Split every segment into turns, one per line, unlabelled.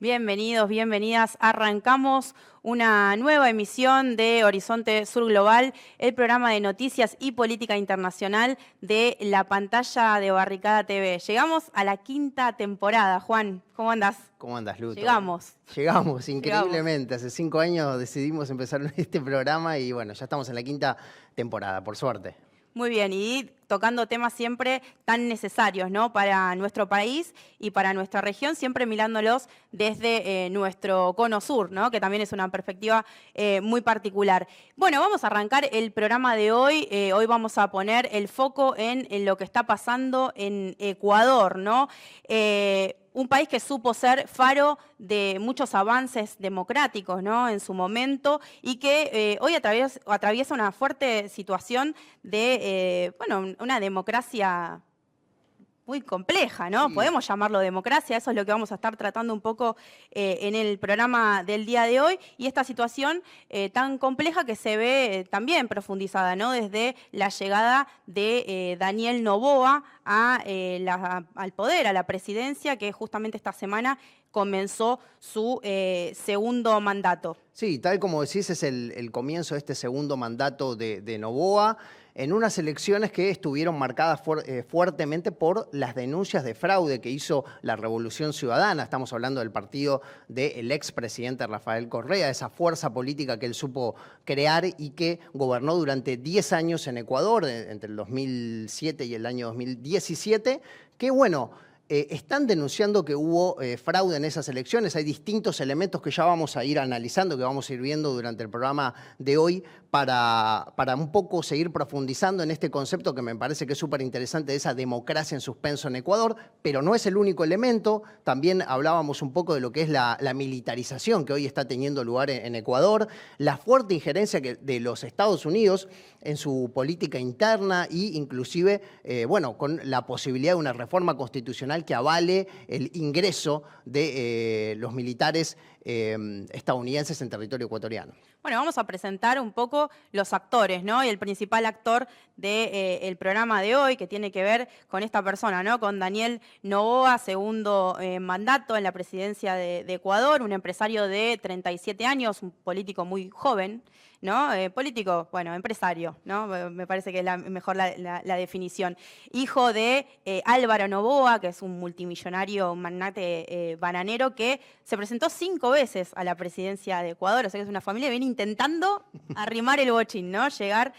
Bienvenidos, bienvenidas. Arrancamos una nueva emisión de Horizonte Sur Global, el programa de noticias y política internacional de la pantalla de Barricada TV. Llegamos a la quinta temporada. Juan, ¿cómo andás?
¿Cómo andas, Lu?
Llegamos.
Increíblemente. Hace 5 años decidimos empezar este programa y bueno, ya estamos en la quinta temporada, por suerte.
Muy bien, y tocando temas siempre tan necesarios, ¿no?, para nuestro país y para nuestra región, siempre mirándolos desde nuestro cono sur, ¿no?, que también es una perspectiva muy particular. Bueno, vamos a arrancar el programa de hoy. Hoy vamos a poner el foco en lo que está pasando en Ecuador, ¿no? Un país que supo ser faro de muchos avances democráticos, ¿no?, en su momento, y que hoy atraviesa una fuerte situación de, una democracia muy compleja, ¿no?
Sí.
Podemos llamarlo democracia, eso es lo que vamos a estar tratando un poco en el programa del día de hoy, y esta situación tan compleja que se ve también profundizada, ¿no?, desde la llegada de Daniel Noboa al poder, a la presidencia, que justamente esta semana comenzó su segundo mandato.
Sí, tal como decís, es el comienzo de este segundo mandato de Noboa, en unas elecciones que estuvieron marcadas fuertemente por las denuncias de fraude que hizo la Revolución Ciudadana. Estamos hablando del partido del expresidente Rafael Correa, esa fuerza política que él supo crear y que gobernó durante 10 años en Ecuador, entre el 2007 y el año 2017, que bueno, están denunciando que hubo fraude en esas elecciones. Hay distintos elementos que ya vamos a ir analizando, que vamos a ir viendo durante el programa de hoy para un poco seguir profundizando en este concepto que me parece que es súper interesante de esa democracia en suspenso en Ecuador, pero no es el único elemento. También hablábamos un poco de lo que es la militarización que hoy está teniendo lugar en Ecuador, la fuerte injerencia de los Estados Unidos en su política interna e inclusive, con la posibilidad de una reforma constitucional que avale el ingreso de los militares estadounidenses en territorio ecuatoriano.
Bueno, vamos a presentar un poco los actores, ¿no? Y el principal actor del programa de hoy, que tiene que ver con esta persona, ¿no?, con Daniel Noboa, segundo mandato en la presidencia de Ecuador, un empresario de 37 años, un político muy joven, ¿no? Empresario, ¿no? Me parece que es mejor la definición. Hijo de Álvaro Noboa, que es un multimillonario, un magnate bananero, que se presentó 5 veces a la presidencia de Ecuador, o sea que es una familia que viene intentando arrimar el bochín, ¿no?, llegar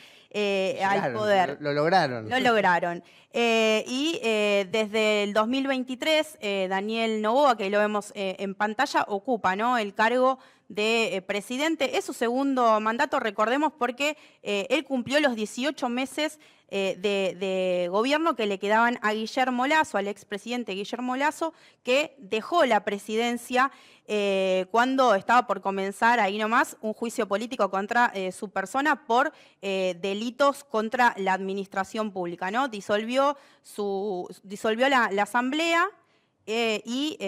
al poder.
Lo lograron.
Lo lograron. Desde el 2023, Daniel Noboa, que lo vemos en pantalla, ocupa, ¿no?, el cargo de presidente. Es su segundo mandato, recordemos, porque él cumplió los 18 meses de gobierno que le quedaban a Guillermo Lasso, al expresidente Guillermo Lasso, que dejó la presidencia cuando estaba por comenzar ahí nomás un juicio político contra su persona por delitos contra la administración pública, ¿no? Disolvió la asamblea y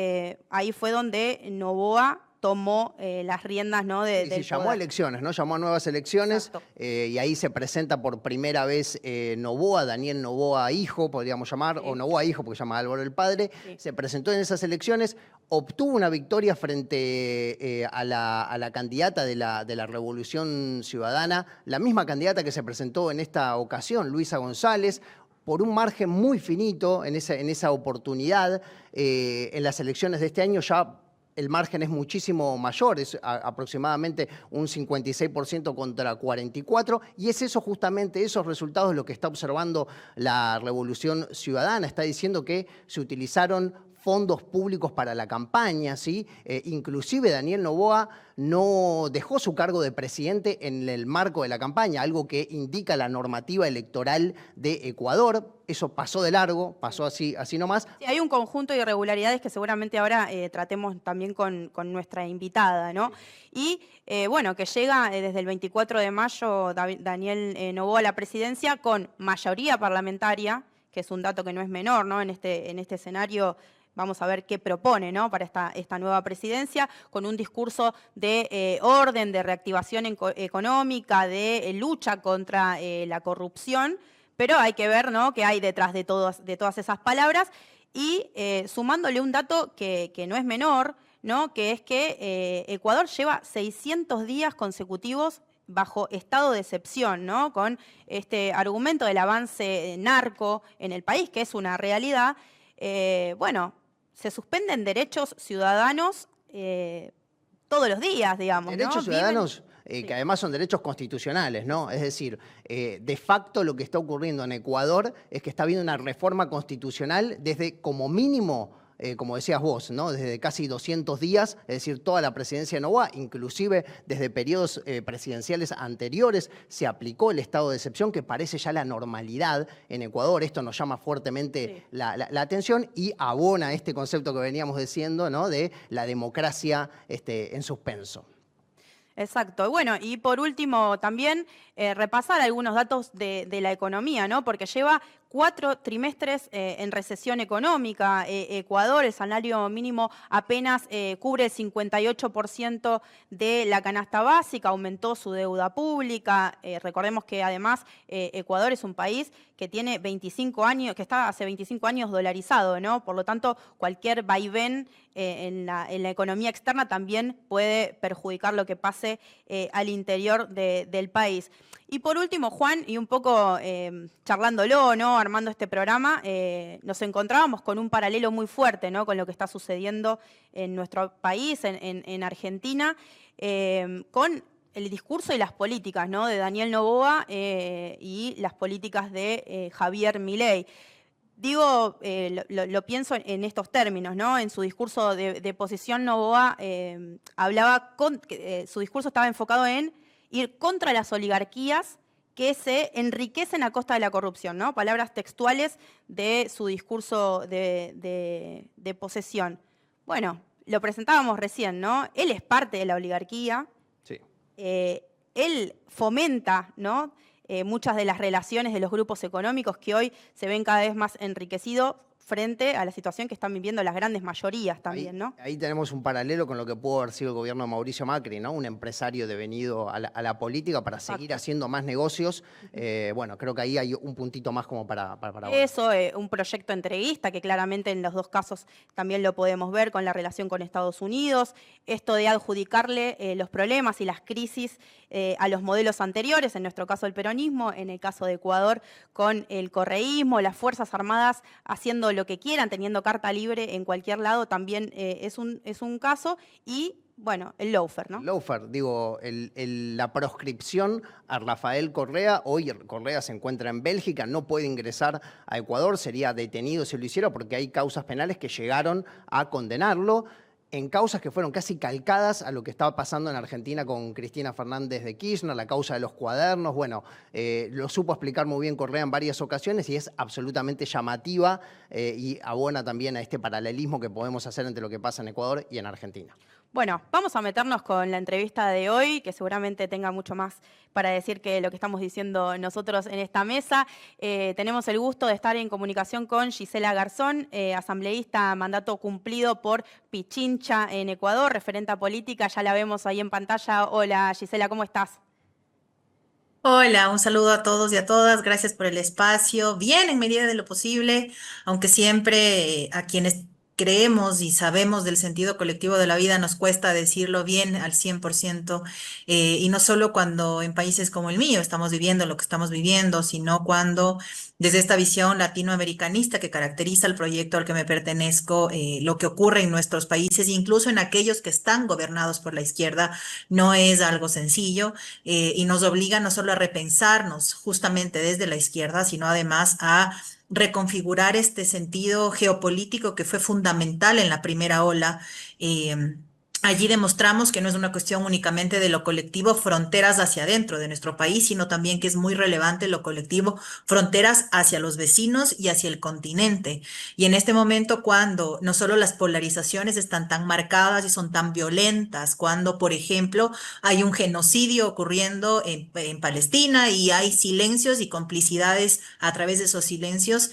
ahí fue donde Noboa tomó las riendas, ¿no?, del poder.
Llamó a elecciones, ¿no? Llamó a nuevas elecciones y ahí se presenta por primera vez Noboa, Daniel Noboa hijo, podríamos llamar, o Noboa hijo porque se llama Álvaro el padre. Se presentó en esas elecciones, obtuvo una victoria frente a la candidata de la Revolución Ciudadana, la misma candidata que se presentó en esta ocasión, Luisa González, por un margen muy finito en esa oportunidad. En las elecciones de este año ya el margen es muchísimo mayor, es aproximadamente un 56% contra 44%, y es eso justamente, esos resultados lo que está observando la Revolución Ciudadana. Está diciendo que se utilizaron fondos públicos para la campaña, ¿sí? Inclusive Daniel Noboa no dejó su cargo de presidente en el marco de la campaña, algo que indica la normativa electoral de Ecuador. Eso pasó de largo, pasó así nomás.
Sí, hay un conjunto de irregularidades que seguramente ahora tratemos también con nuestra invitada, ¿no? Y que llega desde el 24 de mayo Daniel Noboa a la presidencia con mayoría parlamentaria, que es un dato que no es menor, ¿no?, en este escenario. Vamos a ver qué propone, ¿no?, para esta nueva presidencia, con un discurso de orden, de reactivación económica, de lucha contra la corrupción, pero hay que ver, ¿no?, qué hay detrás de todas esas palabras. Y sumándole un dato que no es menor, ¿no? Que es que Ecuador lleva 600 días consecutivos bajo estado de excepción, ¿no? Con este argumento del avance narco en el país, que es una realidad. Bueno, se suspenden derechos ciudadanos todos los días, digamos, ¿no?
Derechos ciudadanos
Sí.
que además son derechos constitucionales, ¿no? Es decir, de facto lo que está ocurriendo en Ecuador es que está habiendo una reforma constitucional desde como mínimo, como decías vos, ¿no? Desde casi 200 días, es decir, toda la presidencia de Noboa, inclusive desde periodos presidenciales anteriores, se aplicó el estado de excepción, que parece ya la normalidad en Ecuador. Esto nos llama fuertemente la atención y abona este concepto que veníamos diciendo, ¿no? De la democracia en suspenso.
Exacto. Bueno, y por último también repasar algunos datos de la economía, ¿no? Porque lleva 4 trimestres en recesión económica. Ecuador, el salario mínimo apenas cubre el 58% de la canasta básica, aumentó su deuda pública. Recordemos que además Ecuador es un país que tiene 25 años, que está hace 25 años dolarizado, ¿no? Por lo tanto, cualquier vaivén en la economía externa también puede perjudicar lo que pase al interior del país. Y por último, Juan, y un poco charlándolo, ¿no? Armando este programa, nos encontrábamos con un paralelo muy fuerte, ¿no? Con lo que está sucediendo en nuestro país, en Argentina, con el discurso y las políticas, ¿no? De Daniel Noboa y las políticas de Javier Milei. Digo, lo pienso en estos términos, ¿no? En su discurso de posición, Noboa hablaba, su discurso estaba enfocado en ir contra las oligarquías que se enriquecen a costa de la corrupción, ¿no? Palabras textuales de su discurso de posesión. Bueno, lo presentábamos recién, ¿no? Él es parte de la oligarquía.
Sí.
Él fomenta, ¿no? Muchas de las relaciones de los grupos económicos que hoy se ven cada vez más enriquecidos frente a la situación que están viviendo las grandes mayorías también, ¿no?
Ahí tenemos un paralelo con lo que pudo haber sido el gobierno de Mauricio Macri, ¿no? Un empresario devenido a la política para seguir haciendo más negocios. Bueno, creo que ahí hay un puntito más como para
eso, un proyecto entreguista que claramente en los dos casos también lo podemos ver con la relación con Estados Unidos, esto de adjudicarle los problemas y las crisis a los modelos anteriores, en nuestro caso el peronismo, en el caso de Ecuador con el correísmo, las Fuerzas Armadas haciendo lo que quieran, teniendo carta libre en cualquier lado, también es un caso, y bueno, el lawfare, ¿no?
Lawfare, digo, la proscripción a Rafael Correa. Hoy Correa se encuentra en Bélgica, no puede ingresar a Ecuador, sería detenido si lo hiciera porque hay causas penales que llegaron a condenarlo, en causas que fueron casi calcadas a lo que estaba pasando en Argentina con Cristina Fernández de Kirchner, la causa de los cuadernos. Bueno, lo supo explicar muy bien Correa en varias ocasiones y es absolutamente llamativa y abona también a este paralelismo que podemos hacer entre lo que pasa en Ecuador y en Argentina.
Bueno, vamos a meternos con la entrevista de hoy, que seguramente tenga mucho más para decir que lo que estamos diciendo nosotros en esta mesa. Tenemos el gusto de estar en comunicación con Gisela Garzón, asambleísta mandato cumplido por Pichincha en Ecuador, referenta política, ya la vemos ahí en pantalla. Hola Gisela, ¿cómo estás?
Hola, un saludo a todos y a todas. Gracias por el espacio. Bien, en medida de lo posible, aunque siempre a quienes creemos y sabemos del sentido colectivo de la vida nos cuesta decirlo bien al 100%, y no solo cuando en países como el mío estamos viviendo lo que estamos viviendo, sino cuando desde esta visión latinoamericanista que caracteriza el proyecto al que me pertenezco, lo que ocurre en nuestros países, incluso en aquellos que están gobernados por la izquierda, no es algo sencillo. Y nos obliga no solo a repensarnos justamente desde la izquierda, sino además a reconfigurar este sentido geopolítico que fue fundamental en la primera ola. Allí demostramos que no es una cuestión únicamente de lo colectivo, fronteras hacia adentro de nuestro país, sino también que es muy relevante lo colectivo, fronteras hacia los vecinos y hacia el continente. Y en este momento, cuando no solo las polarizaciones están tan marcadas y son tan violentas, cuando, por ejemplo, hay un genocidio ocurriendo en Palestina y hay silencios y complicidades a través de esos silencios,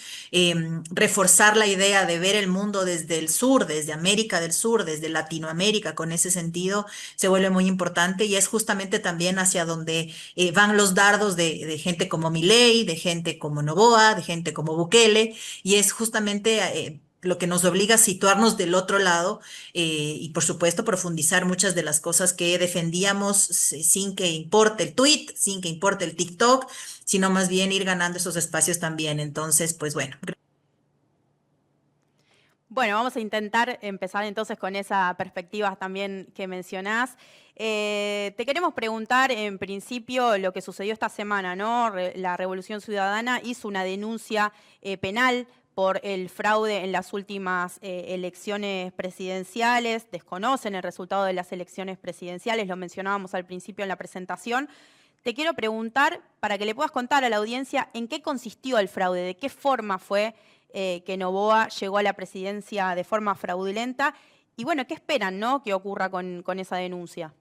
reforzar la idea de ver el mundo desde el sur, desde América del Sur, desde Latinoamérica, con ese sentido se vuelve muy importante y es justamente también hacia donde van los dardos de gente como Milei, de gente como Noboa, de gente como Bukele, y es justamente lo que nos obliga a situarnos del otro lado y por supuesto profundizar muchas de las cosas que defendíamos sin que importe el tweet, sin que importe el TikTok, sino más bien ir ganando esos espacios también. Entonces, pues bueno.
Bueno, vamos a intentar empezar entonces con esa perspectiva también que mencionás. Te queremos preguntar, en principio, lo que sucedió esta semana, ¿no? La Revolución Ciudadana hizo una denuncia penal por el fraude en las últimas elecciones presidenciales, desconocen el resultado de las elecciones presidenciales, lo mencionábamos al principio en la presentación. Te quiero preguntar, para que le puedas contar a la audiencia, en qué consistió el fraude, de qué forma fue que Noboa llegó a la presidencia de forma fraudulenta y bueno, ¿qué esperan, no, que ocurra con esa denuncia?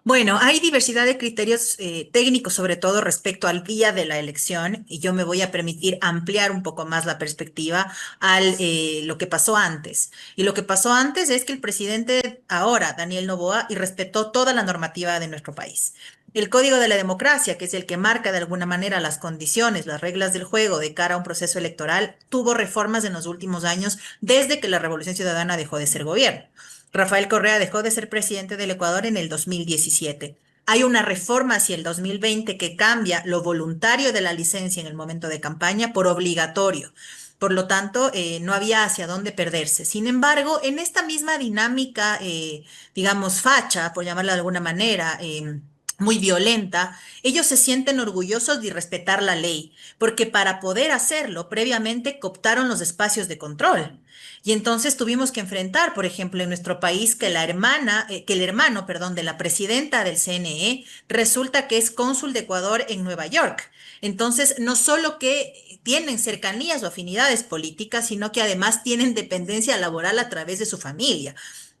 Bueno, hay diversidad de criterios técnicos, sobre todo respecto al día de la elección, y yo me voy a permitir ampliar un poco más la perspectiva al lo que pasó antes. Y lo que pasó antes es que el presidente ahora, Daniel Noboa, irrespetó toda la normativa de nuestro país. El Código de la Democracia, que es el que marca de alguna manera las condiciones, las reglas del juego de cara a un proceso electoral, tuvo reformas en los últimos años desde que la Revolución Ciudadana dejó de ser gobierno. Rafael Correa dejó de ser presidente del Ecuador en el 2017. Hay una reforma hacia el 2020 que cambia lo voluntario de la licencia en el momento de campaña por obligatorio. Por lo tanto, no había hacia dónde perderse. Sin embargo, en esta misma dinámica, digamos, facha, por llamarla de alguna manera, muy violenta, ellos se sienten orgullosos de respetar la ley, porque para poder hacerlo, previamente cooptaron los espacios de control. Y entonces tuvimos que enfrentar, por ejemplo, en nuestro país que el hermano, perdón, de la presidenta del CNE resulta que es cónsul de Ecuador en Nueva York. Entonces, no solo que tienen cercanías o afinidades políticas, sino que además tienen dependencia laboral a través de su familia.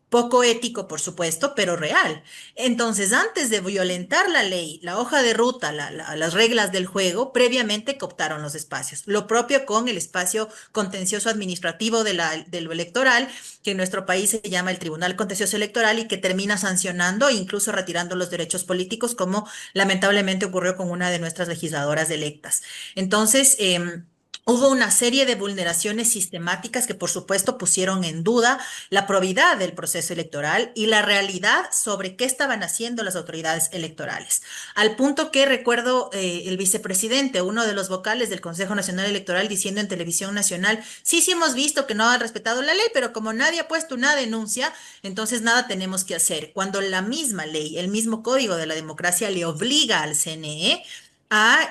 Poco ético, por supuesto, pero real. Entonces, antes de violentar la ley, la hoja de ruta, las reglas del juego, previamente cooptaron los espacios. Lo propio con el espacio contencioso administrativo de lo electoral, que en nuestro país se llama el Tribunal Contencioso Electoral y que termina sancionando e incluso retirando los derechos políticos, como lamentablemente ocurrió con una de nuestras legisladoras electas. Entonces, hubo una serie de vulneraciones sistemáticas que, por supuesto, pusieron en duda la probidad del proceso electoral y la realidad sobre qué estaban haciendo las autoridades electorales. Al punto que recuerdo el vicepresidente, uno de los vocales del Consejo Nacional Electoral, diciendo en televisión nacional, sí, sí hemos visto que no han respetado la ley, pero como nadie ha puesto una denuncia, entonces nada tenemos que hacer. Cuando la misma ley, el mismo Código de la Democracia le obliga al CNE a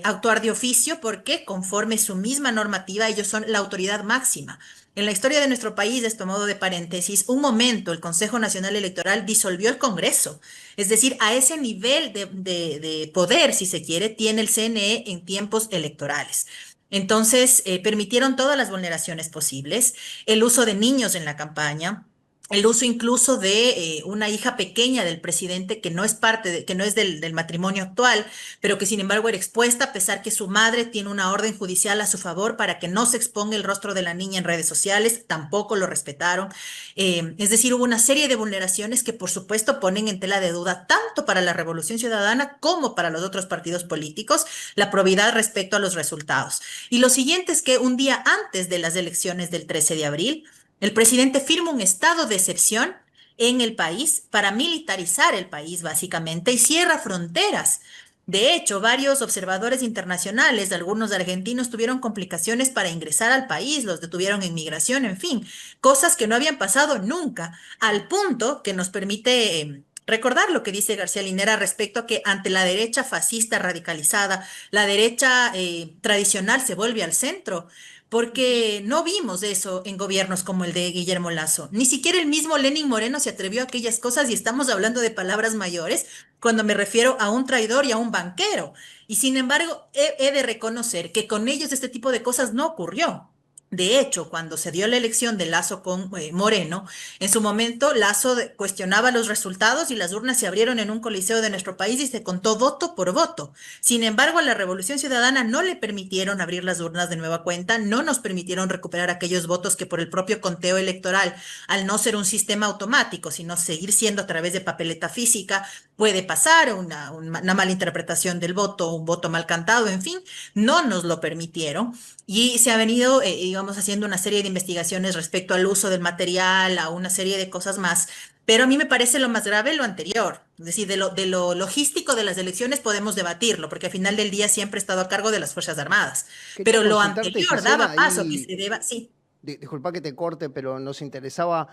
actuar de oficio porque conforme su misma normativa ellos son la autoridad máxima. En la historia de nuestro país, de este modo de paréntesis, un momento el Consejo Nacional Electoral disolvió el Congreso. Es decir, a ese nivel de poder, si se quiere, tiene el CNE en tiempos electorales. Entonces, permitieron todas las vulneraciones posibles, el uso de niños en la campaña, el uso incluso de una hija pequeña del presidente que no es que no es del matrimonio actual, pero que sin embargo era expuesta a pesar que su madre tiene una orden judicial a su favor para que no se exponga el rostro de la niña en redes sociales, tampoco lo respetaron. Es decir, hubo una serie de vulneraciones que por supuesto ponen en tela de duda tanto para la Revolución Ciudadana como para los otros partidos políticos la probidad respecto a los resultados. Y lo siguiente es que un día antes de las elecciones del 13 de abril, el presidente firma un estado de excepción en el país para militarizar el país, básicamente, y cierra fronteras. De hecho, varios observadores internacionales, algunos argentinos, tuvieron complicaciones para ingresar al país, los detuvieron en migración, en fin, cosas que no habían pasado nunca, al punto que nos permite recordar lo que dice García Linera respecto a que ante la derecha fascista radicalizada, la derecha tradicional se vuelve al centro porque no vimos eso en gobiernos como el de Guillermo Lazo. Ni siquiera el mismo Lenín Moreno se atrevió a aquellas cosas y estamos hablando de palabras mayores cuando me refiero a un traidor y a un banquero. Y sin embargo, he de reconocer que con ellos este tipo de cosas no ocurrió. De hecho, cuando se dio la elección de Lazo con Moreno, en su momento Lazo cuestionaba los resultados y las urnas se abrieron en un coliseo de nuestro país y se contó voto por voto. Sin embargo, a la Revolución Ciudadana no le permitieron abrir las urnas de nueva cuenta, no nos permitieron recuperar aquellos votos que por el propio conteo electoral, al no ser un sistema automático, sino seguir siendo a través de papeleta física, puede pasar, una mala interpretación del voto, un voto mal cantado, en fin, no nos lo permitieron y se ha venido, digamos, haciendo una serie de investigaciones respecto al uso del material, a una serie de cosas más. Pero a mí me parece lo más grave lo anterior, es decir, de lo logístico de las elecciones podemos debatirlo, porque al final del día siempre he estado a cargo de las Fuerzas Armadas.
Quería
Pero lo
consultarte,
anterior
Gisela,
daba paso que
ahí,
se deba, sí.
disculpa que te corte, pero nos interesaba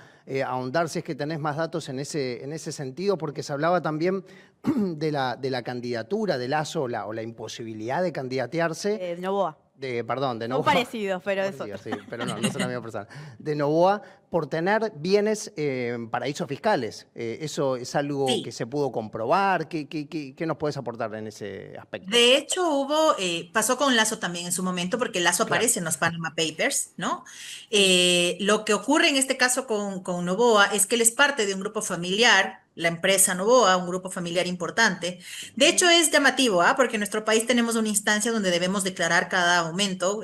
ahondar si es que tenés más datos en ese sentido, porque se hablaba también de la candidatura de Lasso o la imposibilidad de candidatearse.
Novoa.
Perdón, de
Son
Novoa.
parecidos, pero es
Parecido,
otro.
sí, pero no, no son la misma persona. De Novoa por tener bienes en paraísos fiscales. ¿Eso es algo que
Sí.
se pudo comprobar? ¿Qué nos puedes aportar en ese aspecto?
De hecho, pasó con Lazo también en su momento, porque Lazo
Claro,
aparece en los Panama Papers, ¿no? Lo que ocurre en este caso con Novoa es que él es parte de un grupo familiar, la empresa Novoa, un grupo familiar importante. De hecho, es llamativo, ¿ah? Porque en nuestro país tenemos una instancia donde debemos declarar cada momento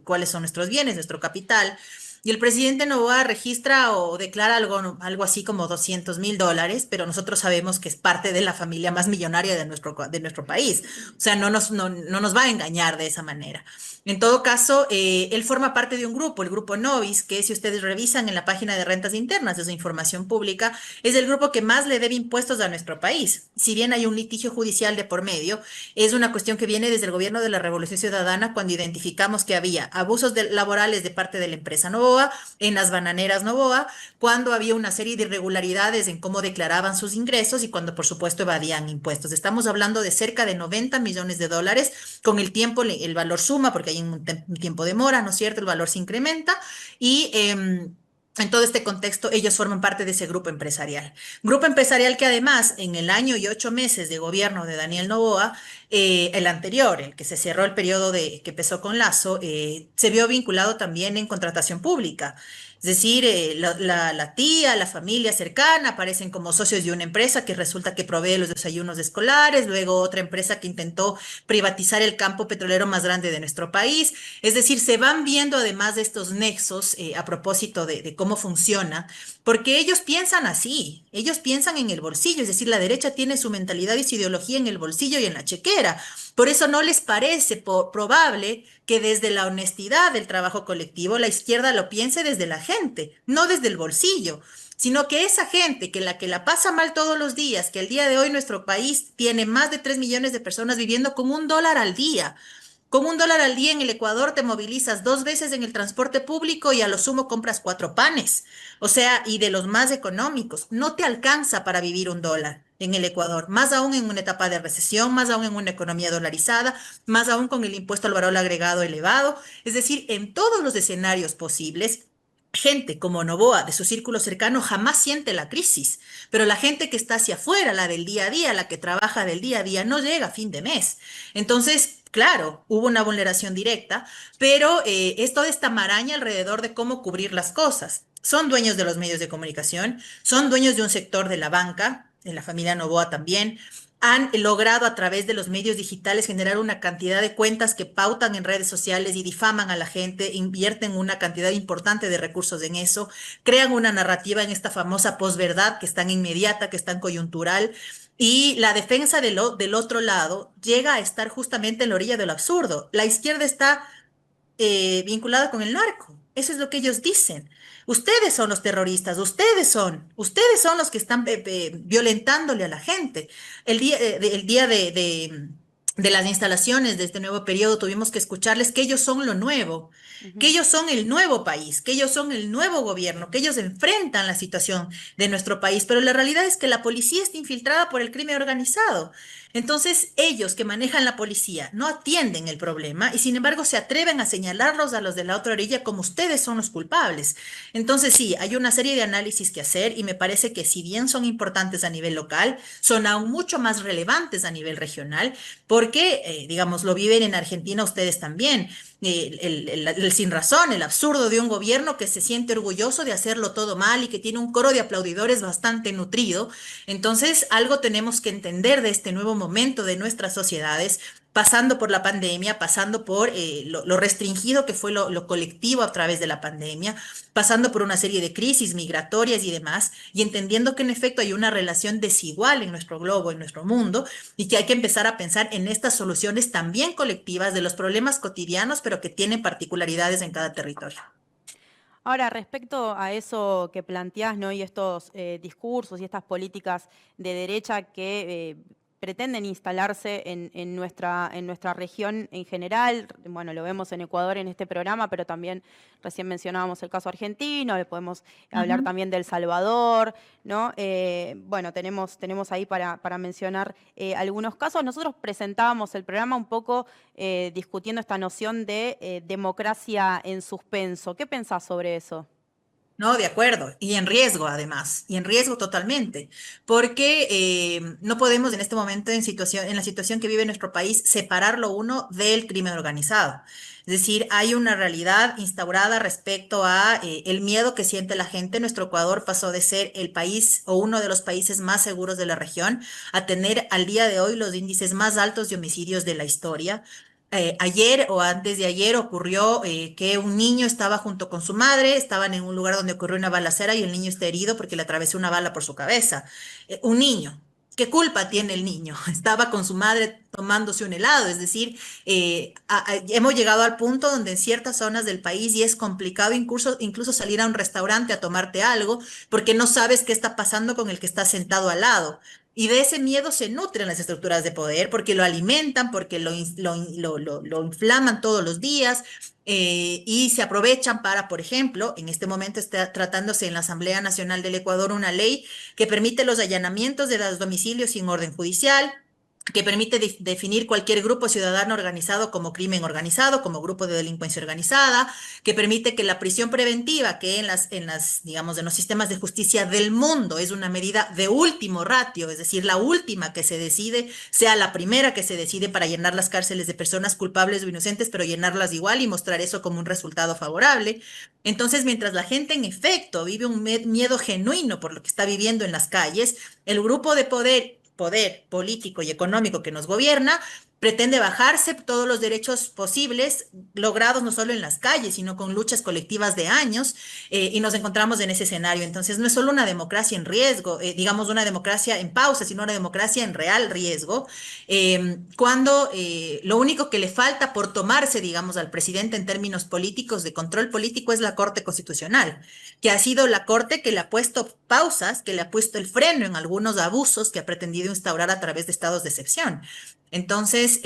cuáles son nuestros bienes, nuestro capital. Y el presidente Noboa registra o declara algo así como $200.000, pero nosotros sabemos que es parte de la familia más millonaria de nuestro país. O sea, no nos va a engañar de esa manera. En todo caso, él forma parte de un grupo, el grupo Novis, que si ustedes revisan en la página de rentas internas, es información pública, es el grupo que más le debe impuestos a nuestro país. Si bien hay un litigio judicial de por medio, es una cuestión que viene desde el gobierno de la Revolución Ciudadana cuando identificamos que había abusos laborales de parte de la empresa Novoa, en las bananeras Novoa, cuando había una serie de irregularidades en cómo declaraban sus ingresos y cuando por supuesto evadían impuestos. Estamos hablando de cerca de 90 millones de dólares. Con el tiempo el valor suma porque hay un tiempo de mora, ¿no es cierto? El valor se incrementa y en todo este contexto, ellos forman parte de ese grupo empresarial. Grupo empresarial que además, en el año y 8 meses de gobierno de Daniel Noboa, el anterior, el que se cerró el periodo que empezó con Lazo, se vio vinculado también en contratación pública. Es decir, la tía, la familia cercana aparecen como socios de una empresa que resulta que provee los desayunos escolares, luego otra empresa que intentó privatizar el campo petrolero más grande de nuestro país. Es decir, se van viendo además de estos nexos a propósito de cómo funciona, porque ellos piensan así, ellos piensan en el bolsillo, es decir, la derecha tiene su mentalidad y su ideología en el bolsillo y en la chequera. Por eso no les parece probable que desde la honestidad del trabajo colectivo la izquierda lo piense desde la gente, no desde el bolsillo, sino que esa gente que la pasa mal todos los días, que el día de hoy nuestro país tiene más de 3 millones de personas viviendo con $1 al día. Con $1 al día en el Ecuador te movilizas 2 veces en el transporte público y a lo sumo compras 4 panes. O sea, y de los más económicos, no te alcanza para vivir $1 en el Ecuador, más aún en una etapa de recesión, más aún en una economía dolarizada, más aún con el impuesto al valor agregado elevado. Es decir, en todos los escenarios posibles, gente como Noboa, de su círculo cercano, jamás siente la crisis, pero la gente que está hacia afuera, la del día a día, la que trabaja del día a día, no llega a fin de mes. Entonces, claro, hubo una vulneración directa, pero es toda esta maraña alrededor de cómo cubrir las cosas. Son dueños de los medios de comunicación, son dueños de un sector de la banca, en la familia Noboa también, han logrado a través de los medios digitales generar una cantidad de cuentas que pautan en redes sociales y difaman a la gente, invierten una cantidad importante de recursos en eso, crean una narrativa en esta famosa posverdad que es tan inmediata, que es tan coyuntural, y la defensa del otro lado llega a estar justamente en la orilla del absurdo. La izquierda está vinculada con el narco. Eso es lo que ellos dicen. Ustedes son los terroristas, ustedes son los que están violentándole a la gente. El día de las instalaciones de este nuevo periodo tuvimos que escucharles que ellos son lo nuevo, que
Ujú.
ellos son el nuevo país, que ellos son el nuevo gobierno, que ellos enfrentan la situación de nuestro país, pero la realidad es que la policía está infiltrada por el crimen organizado. Entonces, ellos que manejan la policía no atienden el problema y sin embargo se atreven a señalarlos a los de la otra orilla como ustedes son los culpables. Entonces, sí, hay una serie de análisis que hacer y me parece que si bien son importantes a nivel local, son aún mucho más relevantes a nivel regional porque, digamos, lo viven en Argentina ustedes también. El sin razón, el absurdo de un gobierno que se siente orgulloso de hacerlo todo mal y que tiene un coro de aplaudidores bastante nutrido. Entonces, algo tenemos que entender de este nuevo momento de nuestras sociedades pasando por la pandemia, pasando por lo restringido que fue lo colectivo a través de la pandemia, pasando por una serie de crisis migratorias y demás, y entendiendo que en efecto hay una relación desigual en nuestro globo, en nuestro mundo, y que hay que empezar a pensar en estas soluciones también colectivas de los problemas cotidianos, pero que tienen particularidades en cada territorio.
Ahora, respecto a eso que planteás, ¿no? Y estos discursos y estas políticas de derecha que pretenden instalarse en nuestra región en general, bueno, lo vemos en Ecuador en este programa, pero también recién mencionábamos el caso argentino, le podemos hablar
Ujú.
también de El Salvador, ¿no? Bueno, tenemos ahí para mencionar algunos casos. Nosotros presentábamos el programa un poco discutiendo esta noción de democracia en suspenso. ¿Qué pensás sobre eso?
No, de acuerdo. Y en riesgo, además. Y en riesgo totalmente. Porque no podemos en este momento, en la situación que vive nuestro país, separar lo uno del crimen organizado. Es decir, hay una realidad instaurada respecto a el miedo que siente la gente. Nuestro Ecuador pasó de ser el país o uno de los países más seguros de la región a tener al día de hoy los índices más altos de homicidios de la historia. Ayer o antes de ayer ocurrió que un niño estaba junto con su madre, estaban en un lugar donde ocurrió una balacera y el niño está herido porque le atravesó una bala por su cabeza. Un niño. ¿Qué culpa tiene el niño? Estaba con su madre tomándose un helado, es decir, hemos llegado al punto donde en ciertas zonas del país y es complicado incluso salir a un restaurante a tomarte algo porque no sabes qué está pasando con el que está sentado al lado. Y de ese miedo se nutren las estructuras de poder porque lo alimentan, porque lo inflaman todos los días y se aprovechan para, por ejemplo, en este momento está tratándose en la Asamblea Nacional del Ecuador una ley que permite los allanamientos de los domicilios sin orden judicial, que permite definir cualquier grupo ciudadano organizado como crimen organizado, como grupo de delincuencia organizada, que permite que la prisión preventiva, que digamos, en los sistemas de justicia del mundo es una medida de último ratio, es decir, la última que se decide, sea la primera que se decide para llenar las cárceles de personas culpables o inocentes, pero llenarlas igual y mostrar eso como un resultado favorable. Entonces, mientras la gente en efecto vive un miedo genuino por lo que está viviendo en las calles, el grupo de poder político y económico que nos gobierna pretende bajarse todos los derechos posibles, logrados no solo en las calles, sino con luchas colectivas de años, y nos encontramos en ese escenario. Entonces, no es solo una democracia en riesgo, digamos una democracia en pausa, sino una democracia en real riesgo, cuando lo único que le falta por tomarse, digamos, al presidente en términos políticos, de control político, es la Corte Constitucional, que ha sido la Corte que le ha puesto pausas, que le ha puesto el freno en algunos abusos que ha pretendido instaurar a través de estados de excepción. Entonces,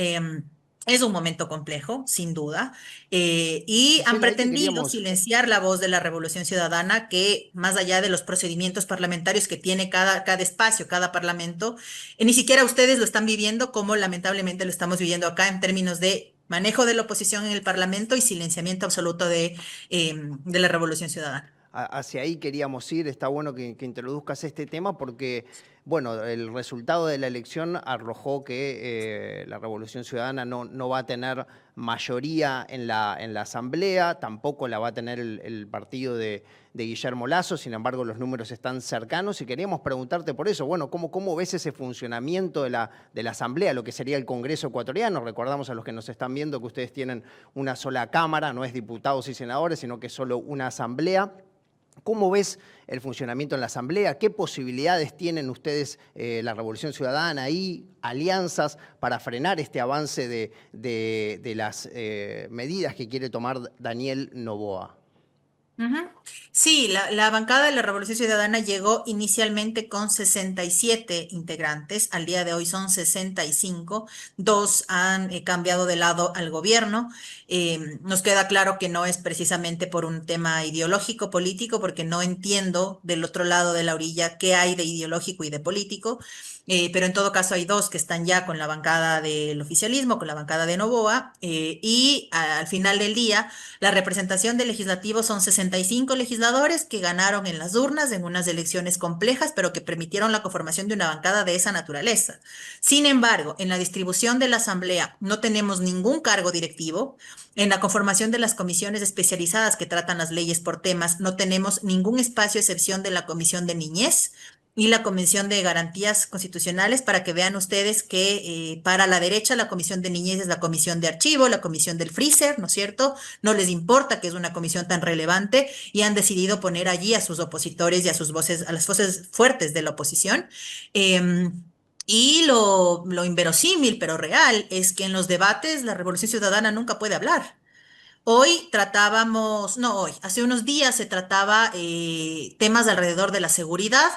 es un momento complejo, sin duda, y han
Gisela, ahí te
pretendido
queríamos.
silenciar la voz de la Revolución Ciudadana, que más allá de los procedimientos parlamentarios que tiene cada espacio, cada parlamento, ni siquiera ustedes lo están viviendo como lamentablemente lo estamos viviendo acá en términos de manejo de la oposición en el Parlamento y silenciamiento absoluto de la Revolución Ciudadana.
Hacia ahí queríamos ir. Está bueno que introduzcas este tema porque, bueno, el resultado de la elección arrojó que la Revolución Ciudadana no va a tener mayoría en la Asamblea, tampoco la va a tener el partido de Guillermo Lasso. Sin embargo, los números están cercanos y queríamos preguntarte por eso. Bueno, ¿cómo ves ese funcionamiento de la Asamblea, lo que sería el Congreso ecuatoriano? Recordamos a los que nos están viendo que ustedes tienen una sola Cámara, no es diputados y senadores, sino que es solo una Asamblea. ¿Cómo ves el funcionamiento en la Asamblea? ¿Qué posibilidades tienen ustedes, la Revolución Ciudadana, y alianzas para frenar este avance de las medidas que quiere tomar Daniel Noboa?
Ujú. Sí, la bancada de la Revolución Ciudadana llegó inicialmente con 67 integrantes, al día de hoy son 65, dos han cambiado de lado al gobierno. Nos queda claro que no es precisamente por un tema ideológico, político, porque no entiendo del otro lado de la orilla qué hay de ideológico y de político. Pero en todo caso hay dos que están ya con la bancada del oficialismo, con la bancada de Noboa, y al final del día la representación del legislativo son 65 legisladores que ganaron en las urnas en unas elecciones complejas, pero que permitieron la conformación de una bancada de esa naturaleza. Sin embargo, en la distribución de la asamblea no tenemos ningún cargo directivo. En la conformación de las comisiones especializadas que tratan las leyes por temas, no tenemos ningún espacio, a excepción de la Comisión de Niñez, y la Comisión de Garantías Constitucionales, para que vean ustedes que para la derecha la Comisión de Niñez es la Comisión de Archivo, la Comisión del Freezer, ¿no es cierto? No les importa que es una comisión tan relevante y han decidido poner allí a sus opositores y a sus voces, a las voces fuertes de la oposición. Y lo inverosímil, pero real, es que en los debates la Revolución Ciudadana nunca puede hablar. Hoy tratábamos, no hoy, hace unos días se trataba temas alrededor de la seguridad.